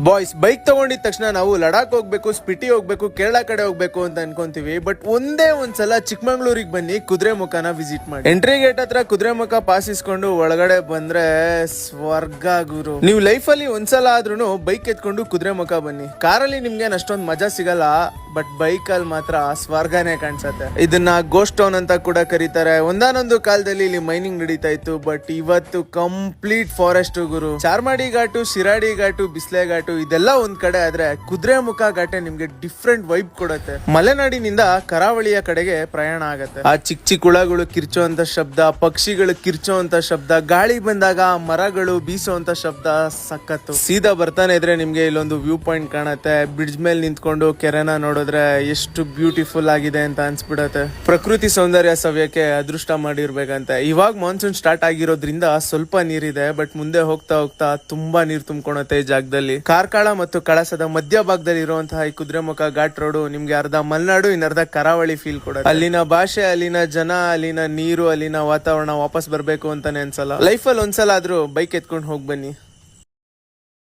Boys bike ತಗೊಂಡಿದ ತಕ್ಷಣ ನಾವು ಲಡಾಖ್ ಹೋಗ್ಬೇಕು, ಸ್ಪಿಟಿ ಹೋಗ್ಬೇಕು, ಕೇರಳ ಕಡೆ ಹೋಗ್ಬೇಕು ಅಂತ ಅನ್ಕೊಂತೀವಿ. ಬಟ್ ಒಂದೇ ಒಂದ್ಸಲ ಚಿಕ್ಕಮಂಗ್ಳೂರಿಗೆ ಬನ್ನಿ, ಕುದುರೆಮುಖನ ವಿಸಿಟ್ ಮಾಡಿ. ಎಂಟ್ರಿ ಗೇಟ್ ಹತ್ರ ಕುದುರೆಮುಖ ಪಾಸ್ ಇಸ್ಕೊಂಡು ಒಳಗಡೆ ಬಂದ್ರೆ ಸ್ವರ್ಗ ಗುರು. ನೀವು ಲೈಫ್ ಅಲ್ಲಿ ಒಂದ್ಸಲ ಆದ್ರೂ ಬೈಕ್ ಎತ್ಕೊಂಡು ಕುದುರೆಮುಖ ಬನ್ನಿ. ಕಾರಲ್ಲಿ ನಿಮ್ಗೆ ಅಷ್ಟೊಂದು ಮಜಾ ಸಿಗಲ್ಲ, ಬಟ್ ಬೈಕ್ ಅಲ್ಲಿ ಮಾತ್ರ ಸ್ವರ್ಗನೇ ಕಾಣಿಸುತ್ತೆ. ಇದನ್ನ ಗೋಸ್ಟ್ ಟೌನ್ ಅಂತ ಕೂಡ ಕರೀತಾರೆ. ಒಂದಾನೊಂದು ಕಾಲದಲ್ಲಿ ಇಲ್ಲಿ ಮೈನಿಂಗ್ ನಡೀತಾ ಇತ್ತು, ಬಟ್ ಇವತ್ತು ಕಂಪ್ಲೀಟ್ ಫಾರೆಸ್ಟ್ ಗುರು. ಚಾರ್ಮಾಡಿ ಘಾಟು, ಶಿರಾಡಿ ಘಾಟು, ಬಿಸ್ಲೆ ಘಾಟು ಇದೆಲ್ಲ ಒಂದ್ ಕಡೆ ಆದ್ರೆ ಕುದುರೆಮುಖ ಘಾಟೆ ನಿಮ್ಗೆ ಡಿಫ್ರೆಂಟ್ ವೈಬ್ ಕೊಡುತ್ತೆ. ಮಲೆನಾಡಿನಿಂದ ಕರಾವಳಿಯ ಕಡೆಗೆ ಪ್ರಯಾಣ ಆಗತ್ತೆ. ಆ ಚಿಕ್ಕ ಚಿಕ್ಕ ಹುಳಗಳು ಕಿರ್ಚೋಂತ ಶಬ್ದ, ಪಕ್ಷಿಗಳು ಕಿರ್ಚೋಂತ ಶಬ್ದ, ಗಾಳಿ ಬಂದಾಗ ಮರಗಳು ಬೀಸೋಂತ ಶಬ್ದ ಸಖತ್ತು. ಸೀದಾ ಬರ್ತಾನೆ ಇದ್ರೆ ನಿಮ್ಗೆ ಇಲ್ಲೊಂದು ವ್ಯೂ ಪಾಯಿಂಟ್ ಕಾಣುತ್ತೆ. ಬ್ರಿಡ್ಜ್ ಮೇಲೆ ನಿಂತ್ಕೊಂಡು ಕೆರೆನ ನೋಡಿದ್ರೆ ಎಷ್ಟು ಬ್ಯೂಟಿಫುಲ್ ಆಗಿದೆ ಅಂತ ಅನ್ಸ್ಬಿಡತ್ತೆ. ಪ್ರಕೃತಿ ಸೌಂದರ್ಯ ಸವ್ಯಕ್ಕೆ ಅದೃಷ್ಟ ಮಾಡಿರ್ಬೇಕಂತೆ. ಇವಾಗ ಮಾನ್ಸೂನ್ ಸ್ಟಾರ್ಟ್ ಆಗಿರೋದ್ರಿಂದ ಸ್ವಲ್ಪ ನೀರಿದೆ, ಬಟ್ ಮುಂದೆ ಹೋಗ್ತಾ ಹೋಗ್ತಾ ತುಂಬಾ ನೀರ್ ತುಂಬಿಕೊಳ್ಳುತ್ತೆ ಈ ಜಾಗದಲ್ಲಿ. ಕಾರ್ಕಳ ಮತ್ತು ಕಳಸದ ಮಧ್ಯಭಾಗದಲ್ಲಿ ಇರುವಂತಹ ಈ ಕುದುರೆಮುಖ ಘಾಟ್ ರೋಡ್ ನಿಮ್ಗೆ ಅರ್ಧ ಮಲೆನಾಡು, ಇನ್ನರ್ಧ ಕರಾವಳಿ ಫೀಲ್ ಕೊಡುತ್ತೆ. ಅಲ್ಲಿನ ಭಾಷೆ, ಅಲ್ಲಿನ ಜನ, ಅಲ್ಲಿನ ನೀರು, ಅಲ್ಲಿನ ವಾತಾವರಣ ವಾಪಸ್ ಬರ್ಬೇಕು ಅಂತಾನೆ ಅನ್ಸಲ್ಲ. ಲೈಫ್ ಅಲ್ಲಿ ಒಂದ್ಸಲ ಆದ್ರೂ ಬೈಕ್ ಎತ್ಕೊಂಡು ಹೋಗಿ ಬನ್ನಿ.